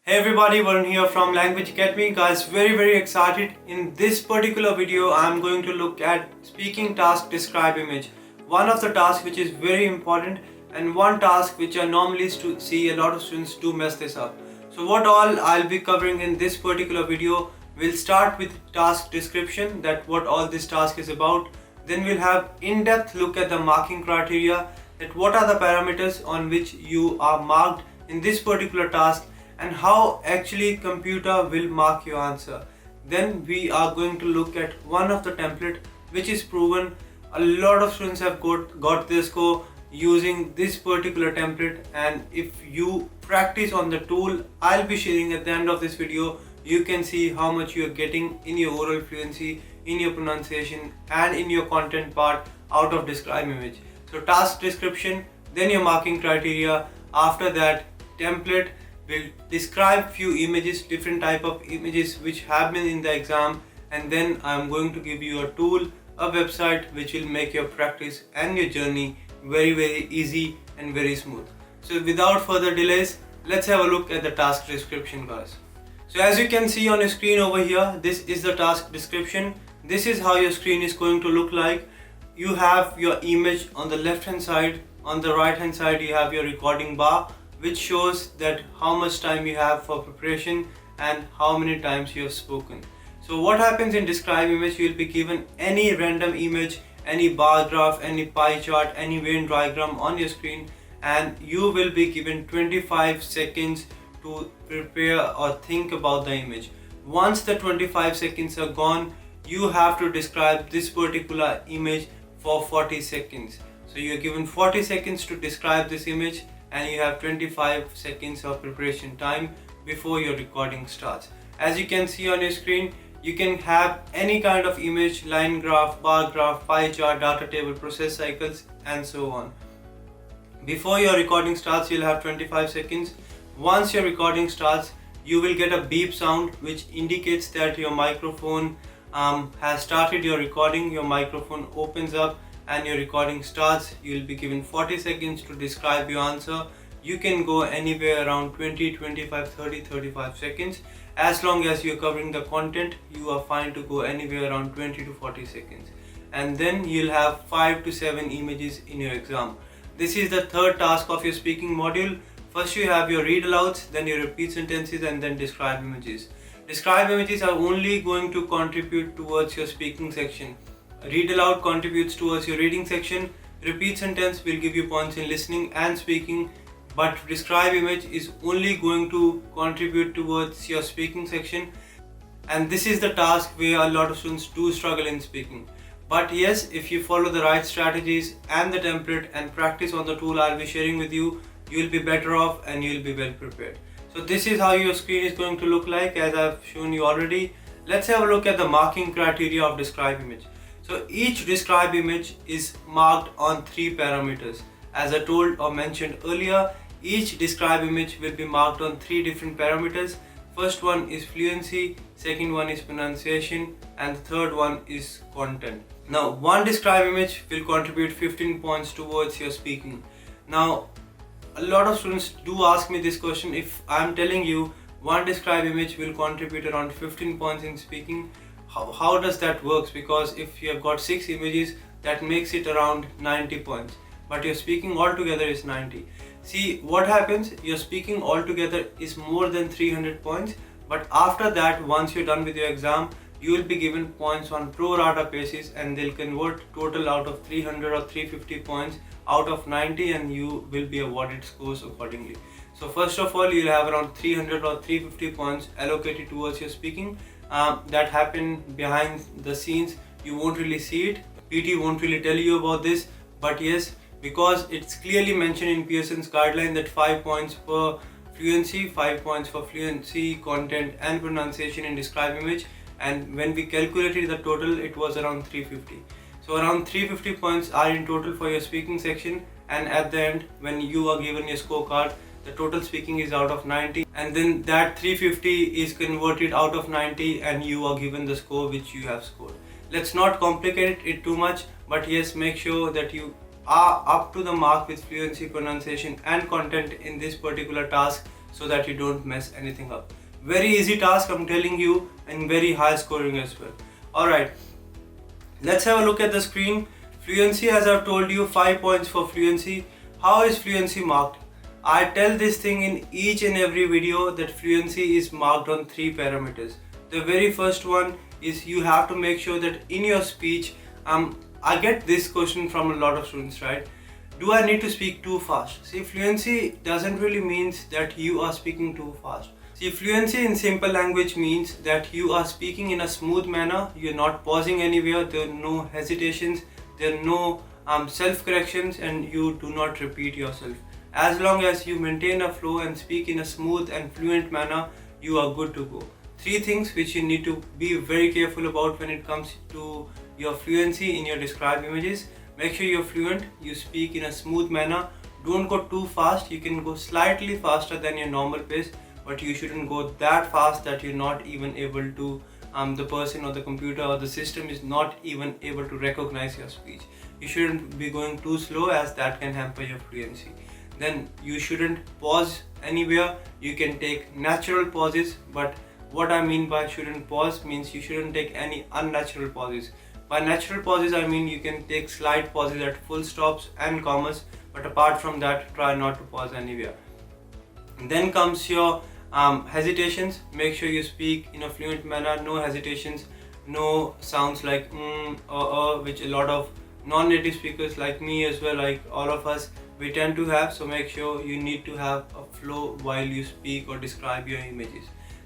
Hey everybody, Varun here from Language Academy. Guys, very excited. In this particular video, I'm going to look at speaking task describe image. One of the tasks which is very important and one task which I normally see a lot of students do mess this up. So what all I'll be covering in this particular video, we'll start with task description, that what all this task is about. Then we'll have in-depth look at the marking criteria, that what are the parameters on which you are marked in this particular task, and how actually computer will mark your answer. Then we are going to look at one of the template which is proven. A lot of students have got this score using this particular template, and if you practice on the tool I'll be sharing at the end of this video, you can see how much you are getting in your oral fluency, in your pronunciation and in your content part out of describe image. So task description, then your marking criteria, after that template will describe few images, different type of images which have been in the exam, and then I'm going to give you a tool, a website which will make your practice and your journey very easy and very smooth. So without further delays, let's have a look at the task description, guys. So as you can see on your screen over here, this is the task description. This is how your screen is going to look like. You have your image on the left hand side, on the right hand side you have your recording bar, which shows that how much time you have for preparation and how many times you have spoken. So what happens in describe image, you will be given any random image, any bar graph, any pie chart, any Venn diagram on your screen, and you will be given 25 seconds to prepare or think about the image. Once the 25 seconds are gone, you have to describe this particular image for 40 seconds. So you are given 40 seconds to describe this image, and you have 25 seconds of preparation time before your recording starts. As you can see on your screen, you can have any kind of image, line graph, bar graph, pie chart, data table, process cycles and so on. Before your recording starts, you'll have 25 seconds. Once your recording starts, you will get a beep sound which indicates that your microphone has started your recording. Your microphone opens up and your recording starts. You will be given 40 seconds to describe your answer. You can go anywhere around 20, 25, 30, 35 seconds. As long as you are covering the content, you are fine to go anywhere around 20 to 40 seconds. And then you'll have 5 to 7 images in your exam. This is the third task of your speaking module. First you have your read alouds, then your repeat sentences, and then describe images. Describe images are only going to contribute towards your speaking section. Read aloud contributes towards your reading section. Repeat sentence will give you points in listening and speaking, but describe image is only going to contribute towards your speaking section. And this is the task where a lot of students do struggle in speaking. But yes, if you follow the right strategies and the template and practice on the tool I'll be sharing with you, you will be better off and you will be well prepared. So this is how your screen is going to look like, as I've shown you already. Let's have a look at the marking criteria of describe image. So each describe image is marked on 3 parameters. As I told or mentioned earlier, each describe image will be marked on 3 different parameters. First one is fluency, second one is pronunciation, and the third one is content. Now one describe image will contribute 15 points towards your speaking. Now a lot of students do ask me this question: if I'm telling you one describe image will contribute around 15 points in speaking, how does that works? Because if you have got 6 images, that makes it around 90 points, but your speaking altogether is 90. See what happens, your speaking altogether is more than 300 points, but after that, once you're done with your exam, you will be given points on pro rata basis, and they'll convert total out of 300 or 350 points out of 90, and you will be awarded scores accordingly. So first of all, you'll have around 300 or 350 points allocated towards your speaking. That happen behind the scenes, you won't really see it. PT won't really tell you about this, but yes, because it's clearly mentioned in Pearson's guideline that 5 points per fluency, 5 points for fluency, content and pronunciation in describe image, and when we calculated the total, it was around 350. So around 350 points are in total for your speaking section, and at the end when you are given your scorecard, the total speaking is out of 90, and then that 350 is converted out of 90 and you are given the score which you have scored. Let's not complicate it too much, but yes, make sure that you are up to the mark with fluency, pronunciation and content in this particular task, so that you don't mess anything up. Very easy task, I'm telling you, and very high scoring as well. Alright, let's have a look at the screen. Fluency, as I've told you, 5 points for fluency. How is fluency marked? I tell this thing in each and every video that fluency is marked on 3 parameters. The very first one is you have to make sure that in your speech, I get this question from a lot of students, right? Do I need to speak too fast? See, fluency doesn't really means that you are speaking too fast. See, fluency in simple language means that you are speaking in a smooth manner, you're not pausing anywhere, there are no hesitations, there are no self-corrections, and you do not repeat yourself. As long as you maintain a flow and speak in a smooth and fluent manner, you are good to go. 3 things which you need to be very careful about when it comes to your fluency in your describe images. Make sure you're fluent, you speak in a smooth manner, don't go too fast. You can go slightly faster than your normal pace, but you shouldn't go that fast that you're not even able to, the person or the computer or the system is not even able to recognize your speech. You shouldn't be going too slow, as that can hamper your fluency. Then you shouldn't pause anywhere. You can take natural pauses, but what I mean by shouldn't pause means you shouldn't take any unnatural pauses. By natural pauses, I mean you can take slight pauses at full stops and commas, but apart from that, try not to pause anywhere. And then comes your hesitations. Make sure you speak in a fluent manner, no hesitations, no sounds like which a lot of non-native speakers like me as well, like all of us, we tend to have. So make sure you need to have a flow while you speak or describe your images.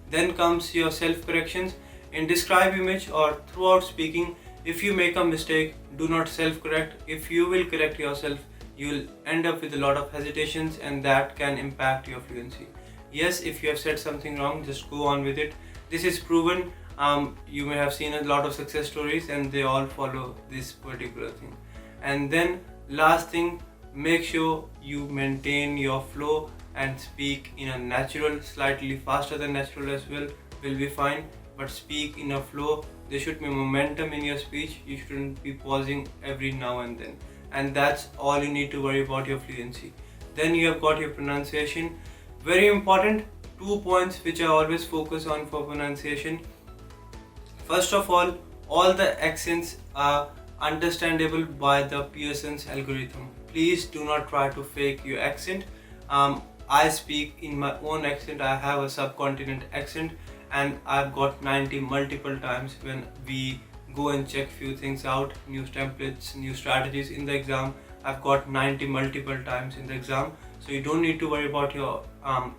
Then comes your self-corrections. In describe image or throughout speaking, if you make a mistake, do not self-correct. If you will correct yourself, you will end up with a lot of hesitations, and that can impact your fluency. Yes, if you have said something wrong, just go on with it. This is proven. You may have seen a lot of success stories and they all follow this particular thing. And then last thing, make sure you maintain your flow and speak in a natural, slightly faster than natural as well, will be fine, but speak in a flow. There should be momentum in your speech. You shouldn't be pausing every now and then, and that's all you need to worry about your fluency. Then you have got your pronunciation. Very important, 2 points which I always focus on for pronunciation. First of all the accents are understandable by the Pearson's algorithm. Please do not try to fake your accent. I speak in my own accent. I have a subcontinent accent, and I've got 90 multiple times when we go and check few things out, new templates, new strategies in the exam. I've got 90 multiple times in the exam. So you don't need to worry about your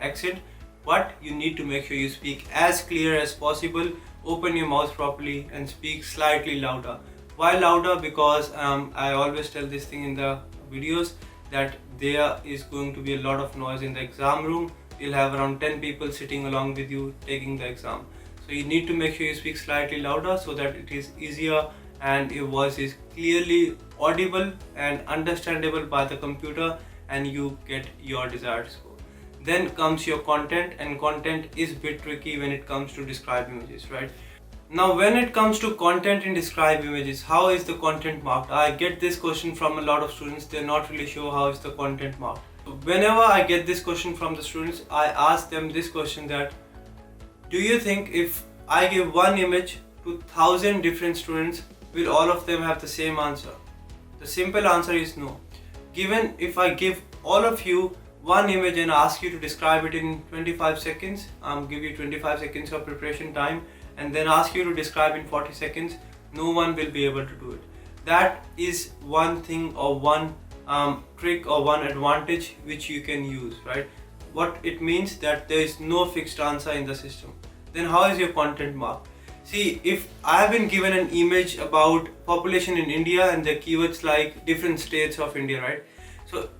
accent, but you need to make sure you speak as clear as possible, open your mouth properly and speak slightly louder. Why louder? Because I always tell this thing in the videos that there is going to be a lot of noise in the exam room. You'll have around 10 people sitting along with you taking the exam. So you need to make sure you speak slightly louder so that it is easier and your voice is clearly audible and understandable by the computer, and you get your desired score. Then comes your content, and content is a bit tricky when it comes to describe images, right? Now when it comes to content in describe images, how is the content marked? I get this question from a lot of students. They're not really sure how is the content marked. So whenever I get this question from the students, I ask them this question, that do you think if I give one image to 1,000 different students, will all of them have the same answer? The simple answer is no. Given if I give all of you one image and ask you to describe it in 25 seconds, give you 25 seconds of preparation time, and then ask you to describe in 40 seconds, no one will be able to do it. That is one thing or one trick or one advantage which you can use, right? What it means that there is no fixed answer in the system. Then how is your content marked? See, if I have been given an image about population in India and the keywords like different states of India, right? So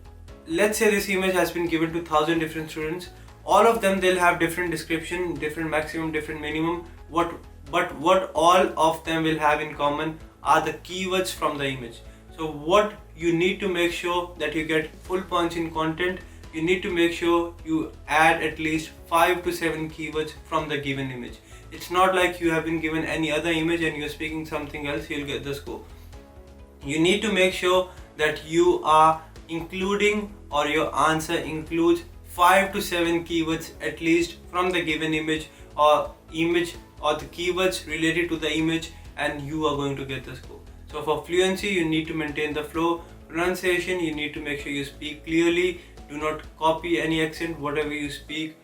let's say this image has been given to 1,000 different students. All of them, they'll have different description, different maximum, different minimum. But what all of them will have in common are the keywords from the image. So what you need to make sure that you get full points in content, you need to make sure you add at least 5 to 7 keywords from the given image. It's not like you have been given any other image and you're speaking something else, you'll get the score. You need to make sure that you are including, or your answer includes 5 to 7 keywords at least from the given image or the keywords related to the image, and you are going to get the score. So for fluency, you need to maintain the flow. Pronunciation, you need to make sure you speak clearly. Do not copy any accent. Whatever you speak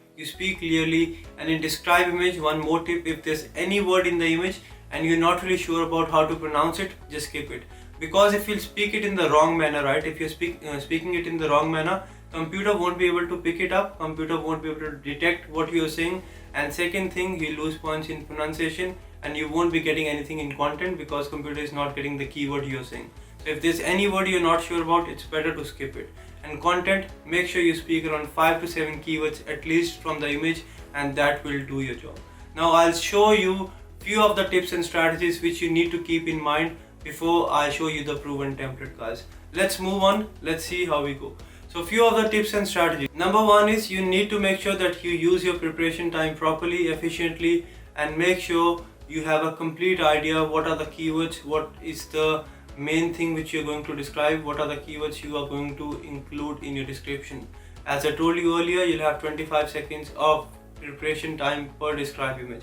clearly. And in describe image, one more tip: if there's any word in the image and you're not really sure about how to pronounce it, just skip it. Because if you speak it in the wrong manner, right? If you're speaking it in the wrong manner, computer won't be able to pick it up. Computer won't be able to detect what you're saying. And second thing, you lose points in pronunciation, and you won't be getting anything in content because computer is not getting the keyword you're saying. So if there's any word you're not sure about, it's better to skip it. And content, make sure you speak around 5 to 7 keywords at least from the image, and that will do your job. Now I'll show you few of the tips and strategies which you need to keep in mind before I show you the proven template, guys. Let's move on. Let's see how we go. So few of the tips and strategies. Number one is you need to make sure that you use your preparation time properly, efficiently, and make sure you have a complete idea what are the keywords, what is the main thing which you're going to describe, what are the keywords you are going to include in your description. As I told you earlier, you'll have 25 seconds of preparation time per describe image.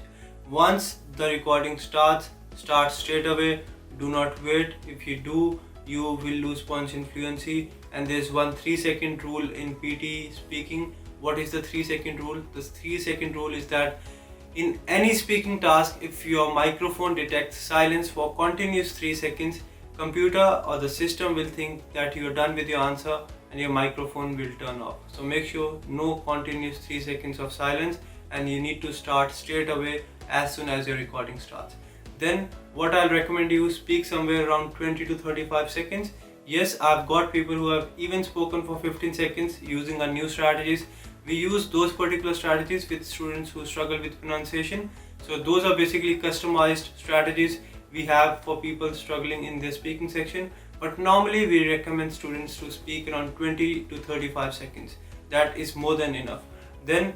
Once the recording starts, start straight away. Do not wait. If you do, you will lose points in fluency. And there's one 3-second rule in PT speaking. What is the 3-second rule? The 3-second rule is that in any speaking task, if your microphone detects silence for continuous 3 seconds, computer or the system will think that you are done with your answer and your microphone will turn off. So make sure no continuous 3 seconds of silence, and you need to start straight away as soon as your recording starts. Then what I'll recommend you, speak somewhere around 20 to 35 seconds. Yes, I've got people who have even spoken for 15 seconds using our new strategies. We use those particular strategies with students who struggle with pronunciation. So those are basically customized strategies we have for people struggling in their speaking section. But normally we recommend students to speak around 20 to 35 seconds. That is more than enough. Then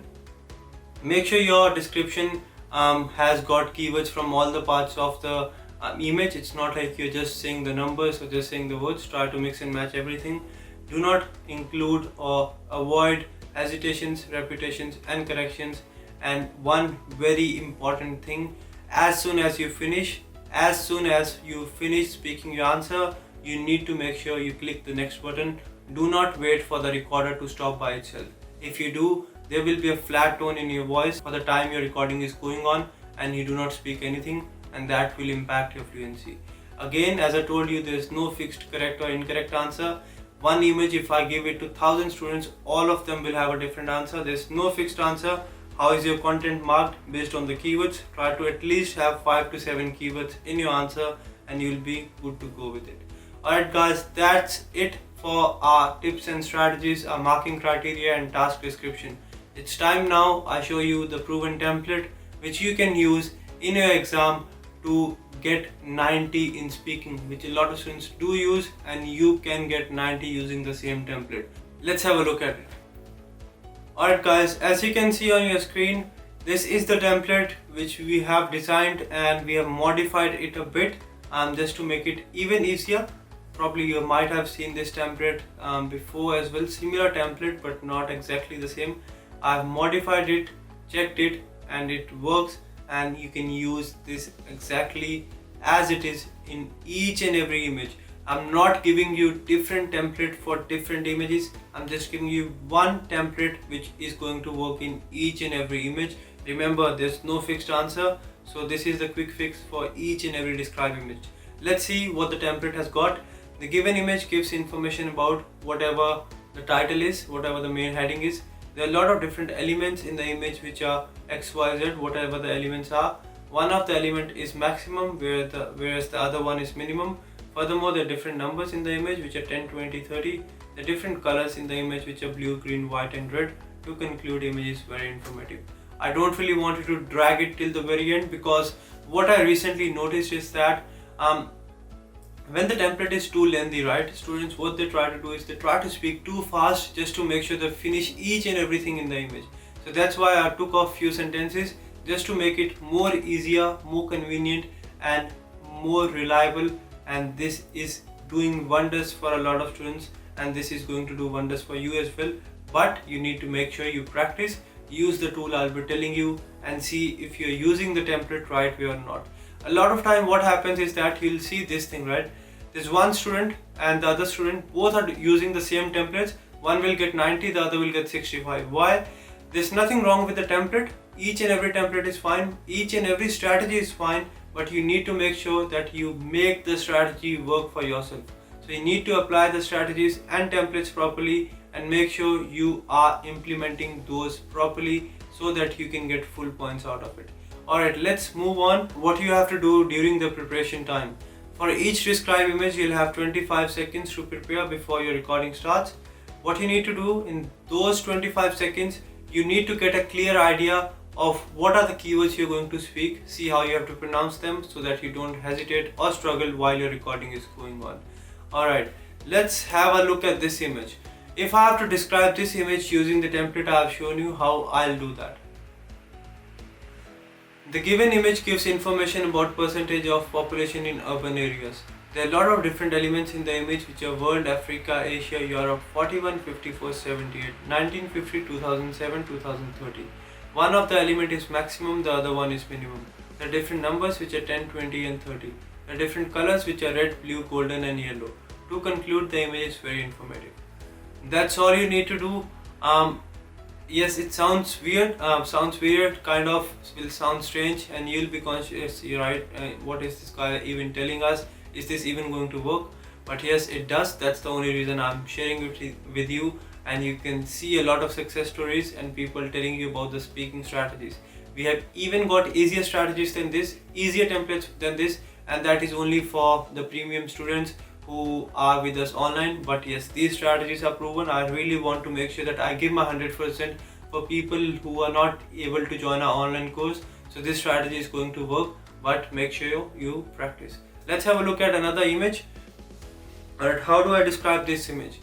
make sure your description has got keywords from all the parts of the image. It's not like you're just saying the numbers or just saying the words. Try to mix and match everything. Do not include or avoid hesitations, repetitions and corrections. And one very important thing, as soon as you finish speaking your answer, you need to make sure you click the next button. Do not wait for the recorder to stop by itself. If you do, there will be a flat tone in your voice for the time your recording is going on and you do not speak anything, and that will impact your fluency. Again, as I told you, there is no fixed correct or incorrect answer. One image, if I give it to 1000 students, all of them will have a different answer. There's no fixed answer. How is your content marked? Based on the keywords. Try to at least have 5 to 7 keywords in your answer and you'll be good to go with it. Alright guys, that's it for our tips and strategies, our marking criteria and task description. It's time now I show you the proven template which you can use in your exam to get 90 in speaking, which a lot of students do use, and you can get 90 using the same template. Let's have a look at it. Alright guys, as you can see on your screen, this is the template which we have designed, and we have modified it a bit just to make it even easier. Probably you might have seen this template before as well, similar template but not exactly the same. I've modified it, checked it, and it works, and you can use this exactly as it is in each and every image. I'm not giving you different template for different images. I'm just giving you one template which is going to work in each and every image. Remember, there's no fixed answer, so this is the quick fix for each and every describe image. Let's see what the template has got. The given image gives information about whatever the title is, whatever the main heading is. There are a lot of different elements in the image which are XYZ, whatever the elements are. One of the element is maximum, whereas the other one is minimum. Furthermore, there are different numbers in the image which are 10, 20, 30. The different colors in the image which are blue, green, white and red. To conclude, image is very informative. I don't really want you to drag it till the very end, because what I recently noticed is that when the template is too lengthy, right, students, what they try to do is they try to speak too fast just to make sure they finish each and everything in the image. So that's why I took off few sentences just to make it more easier, more convenient and more reliable. And this is doing wonders for a lot of students, and this is going to do wonders for you as well. but you need to make sure you practice, use the tool I'll be telling you, and see if you're using the template right way or not. A lot of time what happens is that you'll see this thing, right? There's one student and the other student, both are using the same templates. One will get 90, the other will get 65. Why? There's nothing wrong with the template. Each and every template is fine. Each and every strategy is fine, but you need to make sure that you make the strategy work for yourself. So you need to apply the strategies and templates properly and make sure you are implementing those properly so that you can get full points out of it. Alright, let's move on. What you have to do during the preparation time. For each describe image, you'll have 25 seconds to prepare before your recording starts. What you need to do in those 25 seconds, you need to get a clear idea of what are the keywords you're going to speak, see how you have to pronounce them so that you don't hesitate or struggle while your recording is going on. Alright, let's have a look at this image. If I have to describe this image using the template I have shown you, how I'll do that. The given image gives information about percentage of population in urban areas. There are a lot of different elements in the image which are world, Africa, Asia, Europe, 41, 54, 78, 1950, 2007, 2030. One of the element is maximum, the other one is minimum. There are different numbers which are 10, 20 and 30. There are different colors which are red, blue, golden and yellow. To conclude, the image is very informative. That's all you need to do. Yes, it sounds weird, kind of will sound strange, and you'll be conscious, you're right, what is this guy even telling us? Is this even going to work? But yes, it does. That's the only reason I'm sharing it with you, and you can see a lot of success stories and people telling you about the speaking strategies. We have even got easier strategies than this, easier templates than this, and that is only for the premium students who are with us online. But yes, these strategies are proven. I really want to make sure that I give my 100% for people who are not able to join our online course. So this strategy is going to work, but make sure you practice. Let's have a look at another image. Alright, how do I describe this image?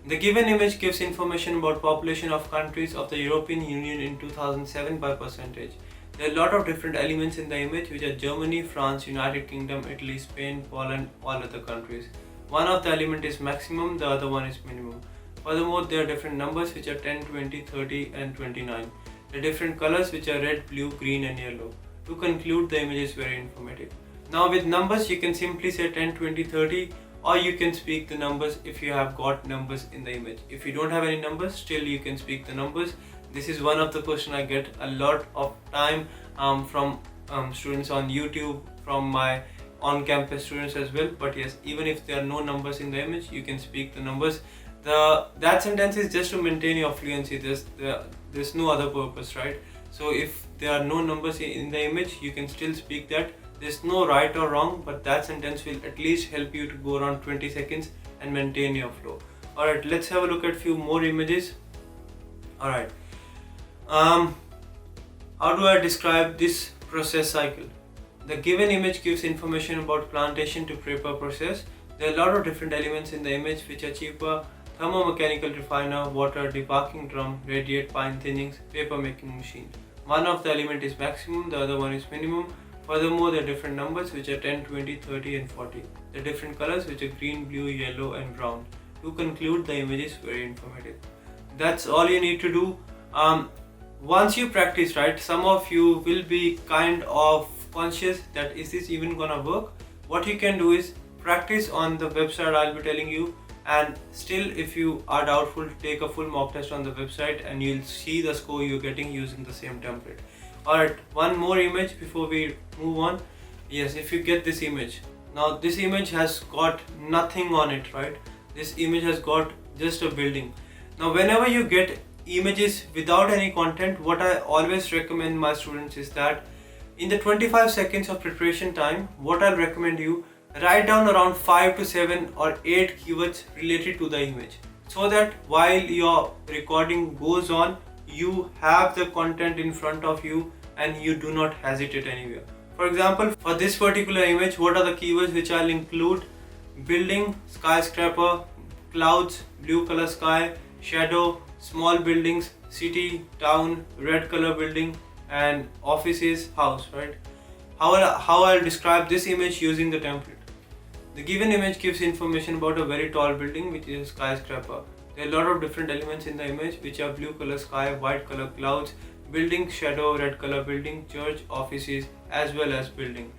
The given image gives information about population of countries of the European Union in 2007 by percentage. There are a lot of different elements in the image which are Germany, France, United Kingdom, Italy, Spain, Poland, all other countries. One of the element is maximum, the other one is minimum. Furthermore, there are different numbers which are 10, 20, 30 and 29. There are different colors which are red, blue, green and yellow. To conclude, the image is very informative. Now with numbers, you can simply say 10, 20, 30, or you can speak the numbers if you have got numbers in the image. If you don't have any numbers, still you can speak the numbers. This is one of the questions I get a lot of time from students on YouTube, from my on-campus students as well. But yes, even if there are no numbers in the image, you can speak the numbers. That sentence is just to maintain your fluency. There's no other purpose, right? So if there are no numbers in the image, you can still speak that. There's no right or wrong, but that sentence will at least help you to go around 20 seconds and maintain your flow. Alright, let's have a look at few more images. Alright, how do I describe this process cycle? The given image gives information about plantation to prepper process. There are a lot of different elements in the image which are cheaper, thermomechanical refiner, water, debarking drum, radiate, pine thinnings, paper making machine. One of the element is maximum, the other one is minimum. Furthermore, there are different numbers which are 10, 20, 30 and 40. There are different colors which are green, blue, yellow and brown. To conclude, the image is very informative. That's all you need to do. Once you practice, right, some of you will be kind of conscious that is this even gonna work? What you can do is practice on the website I'll be telling you, and still if you are doubtful, take a full mock test on the website and you'll see the score you're getting using the same template. Alright, one more image before we move on. Yes, if you get this image. Now this image has got nothing on it, right? This image has got just a building. Now whenever you get images without any content, what I always recommend my students is that in the 25 seconds of preparation time, what I'll recommend you, write down around 5 to 7 or 8 keywords related to the image, so that while your recording goes on, you have the content in front of you and you do not hesitate anywhere. For example, for this particular image, what are the keywords which I'll include? Building, skyscraper, clouds, blue color sky, shadow, small buildings, city, town, red color building and offices, house, right? How I'll describe this image using the template. The given image gives information about a very tall building which is a skyscraper. There are a lot of different elements in the image, which are blue color sky, white color clouds, building shadow, red color building, church, offices, as well as building.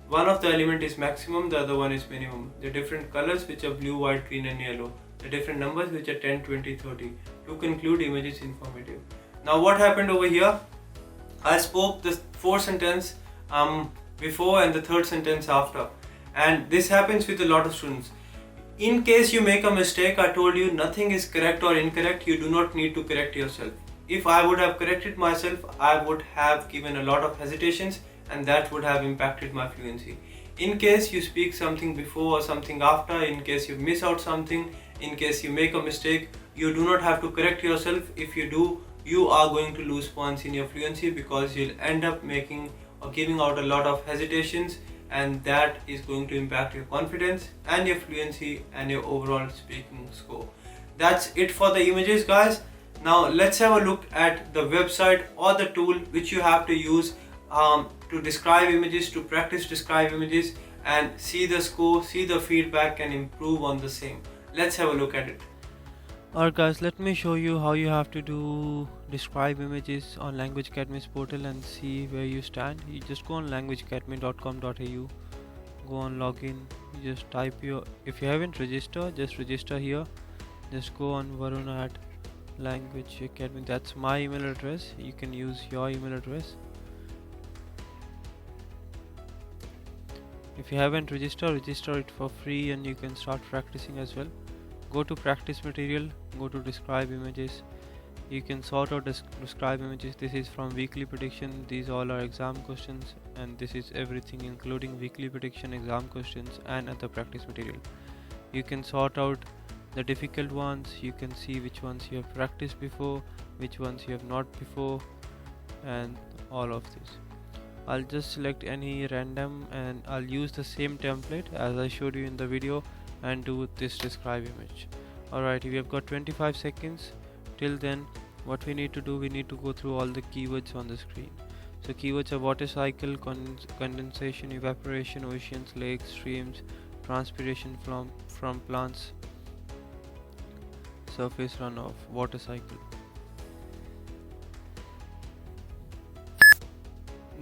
One of the element is maximum, the other one is minimum. The different colors, which are blue, white, green and yellow. The different numbers, which are 10, 20, 30. To conclude, image is informative. Now what happened over here? I spoke the fourth sentence before and the third sentence after, and this happens with a lot of students. In case you make a mistake, I told you nothing is correct or incorrect. You do not need to correct yourself. If I would have corrected myself, I would have given a lot of hesitations, and that would have impacted my fluency. In case you speak something before or something after, in case you miss out something, in case you make a mistake, you do not have to correct yourself. If you do, you are going to lose points in your fluency, because you'll end up making or giving out a lot of hesitations, and that is going to impact your confidence and your fluency and your overall speaking score. That's it for the images, guys. Now let's have a look at the website or the tool which you have to use to describe images, to practice describe images and see the score, see the feedback and improve on the same. Let's have a look at it. Alright guys, let me show you how you have to do describe images on Language Academy's portal and see where you stand. You just go on languageacademy.com.au, go on login, you just type your, if you haven't registered, just register here. Just go on Varuna at Language Academy, that's my email address. You can use your email address. If you haven't registered, register it for free and you can start practicing as well. Go to practice material, go to describe images. You can sort out describe images. This is from weekly prediction. These all are exam questions, and this is everything including weekly prediction, exam questions and other practice material. You can sort out the difficult ones. You can see which ones you have practiced before, which ones you have not before, and all of this. I'll just select any random and I'll use the same template as I showed you in the video and do this describe image. Alright, we have got 25 seconds. Till then, what we need to do, we need to go through all the keywords on the screen. So keywords are water cycle, condensation, evaporation, oceans, lakes, streams, transpiration from plants, surface runoff, water cycle.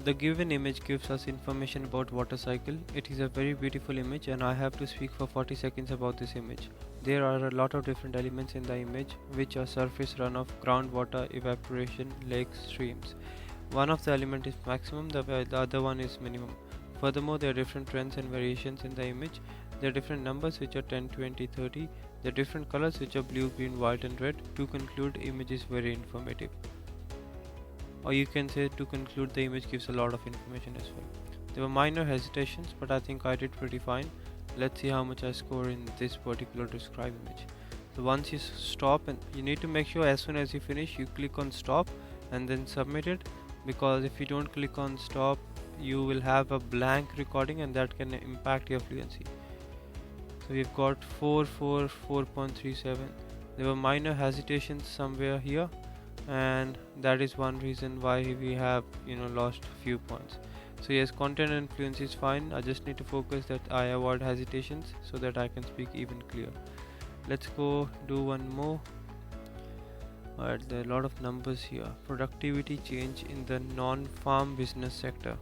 The given image gives us information about water cycle. It is a very beautiful image and I have to speak for 40 seconds about this image. There are a lot of different elements in the image, which are surface runoff, groundwater, evaporation, lakes, streams. One of the elements is maximum, the other one is minimum. Furthermore, there are different trends and variations in the image. There are different numbers which are 10, 20, 30. There are different colors which are blue, green, white and red. To conclude, image is very informative. Or you can say, to conclude, the image gives a lot of information as well. There were minor hesitations, but I think I did pretty fine. Let's see how much I score in this particular describe image. So once you stop, and you need to make sure as soon as you finish, you click on stop and then submit it, because if you don't click on stop, you will have a blank recording and that can impact your fluency. So we've got 4.37. There were minor hesitations somewhere here, and that is one reason why we have lost a few points. So yes, content and fluency is fine. I just need to focus that I avoid hesitations so that I can speak even clear. Let's go do one more. Alright, there are a lot of numbers here. Productivity change in the non-farm business sector.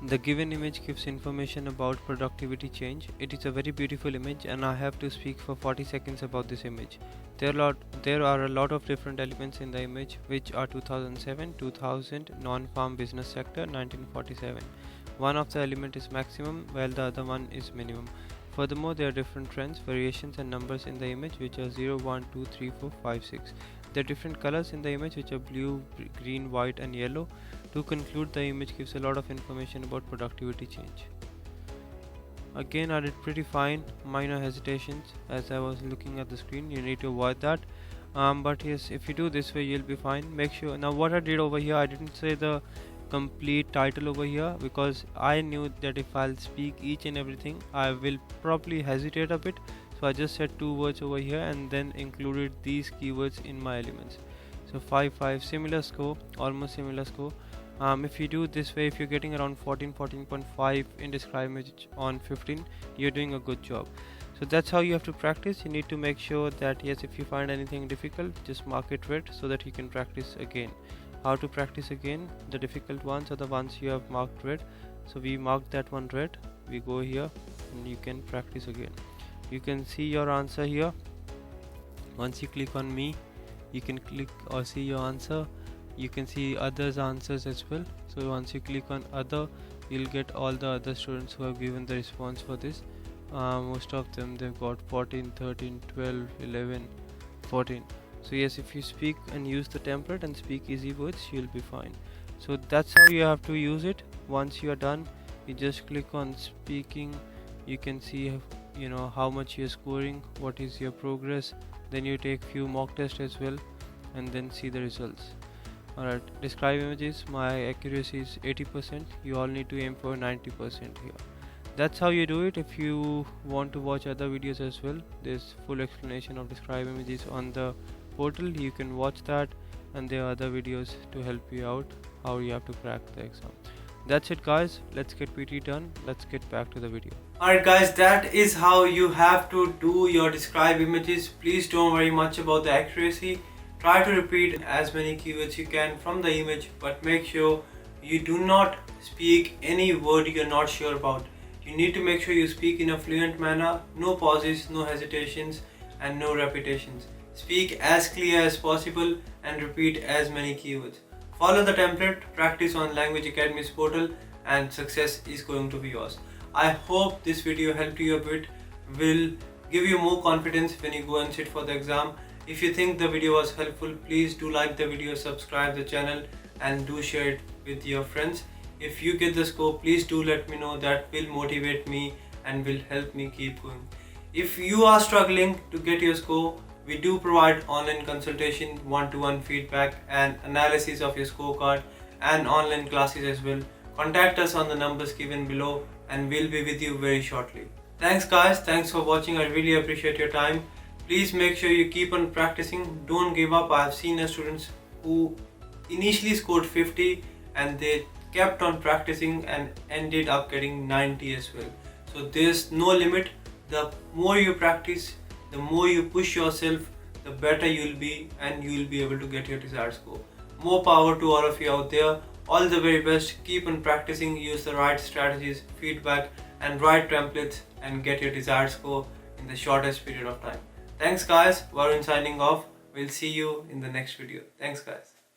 The given image gives information about productivity change. It is a very beautiful image and I have to speak for 40 seconds about this image. There are a lot of different elements in the image, which are 2007, 2000, non-farm business sector, 1947. One of the element is maximum while the other one is minimum. Furthermore, there are different trends, variations and numbers in the image, which are 0, 1, 2, 3, 4, 5, 6. There are different colors in the image, which are blue, green, white and yellow. To conclude, the image gives a lot of information about productivity change. Again, I did pretty fine. Minor hesitations as I was looking at the screen. You need to avoid that. But yes, if you do this way, you'll be fine. Make sure. Now what I did over here, I didn't say the complete title over here, because I knew that if I'll speak each and everything I will probably hesitate a bit. So I just said 2 words over here and then included these keywords in my elements. So 5 similar score, almost similar score. If you do this way, if you're getting around 14.5 in describe image on 15, you're doing a good job. So that's how you have to practice. You need to make sure that yes, if you find anything difficult, just mark it red so that you can practice again. How to practice again? The difficult ones are the ones you have marked red. So we mark that one red, we go here and you can practice again. You can see your answer here. Once you click on me, you can click or see your answer. You can see others answers as well. So once you click on other, you'll get all the other students who have given the response for this. Most of them, they've got 14, 13, 12, 11, 14. So yes, if you speak and use the template and speak easy words, you'll be fine. So that's how you have to use it. Once you are done, you just click on speaking. You can see how much you're scoring, what is your progress. Then you take few mock tests as well and then see the results. Alright, describe images, my accuracy is 80%. You all need to aim for 90% here. That's how you do it. If you want to watch other videos as well, there's full explanation of describe images on the portal. You can watch that, and there are other videos to help you out how you have to crack the exam. That's it guys, let's get PT done. Let's get back to the video. Alright guys, that is how you have to do your describe images. Please don't worry much about the accuracy. Try to repeat as many keywords you can from the image, but make sure you do not speak any word you're not sure about. You need to make sure you speak in a fluent manner, no pauses, no hesitations and no repetitions. Speak as clear as possible and repeat as many keywords. Follow the template, practice on Language Academy's portal, and success is going to be yours. I hope this video helped you a bit, will give you more confidence when you go and sit for the exam. If you think the video was helpful, please do like the video, subscribe the channel and do share it with your friends. If you get the score, please do let me know. That will motivate me and will help me keep going. If you are struggling to get your score, we do provide online consultation, one-to-one feedback and analysis of your scorecard and online classes as well. Contact us on the numbers given below and we'll be with you very shortly. Thanks guys, thanks for watching. I really appreciate your time. Please make sure you keep on practicing. Don't give up. I have seen students who initially scored 50 and they kept on practicing and ended up getting 90 as well. So there's no limit. The more you practice, the more you push yourself, the better you'll be and you'll be able to get your desired score. More power to all of you out there. All the very best. Keep on practicing, use the right strategies, feedback and right templates and get your desired score in the shortest period of time. Thanks guys, Varun signing off. We'll see you in the next video. Thanks guys.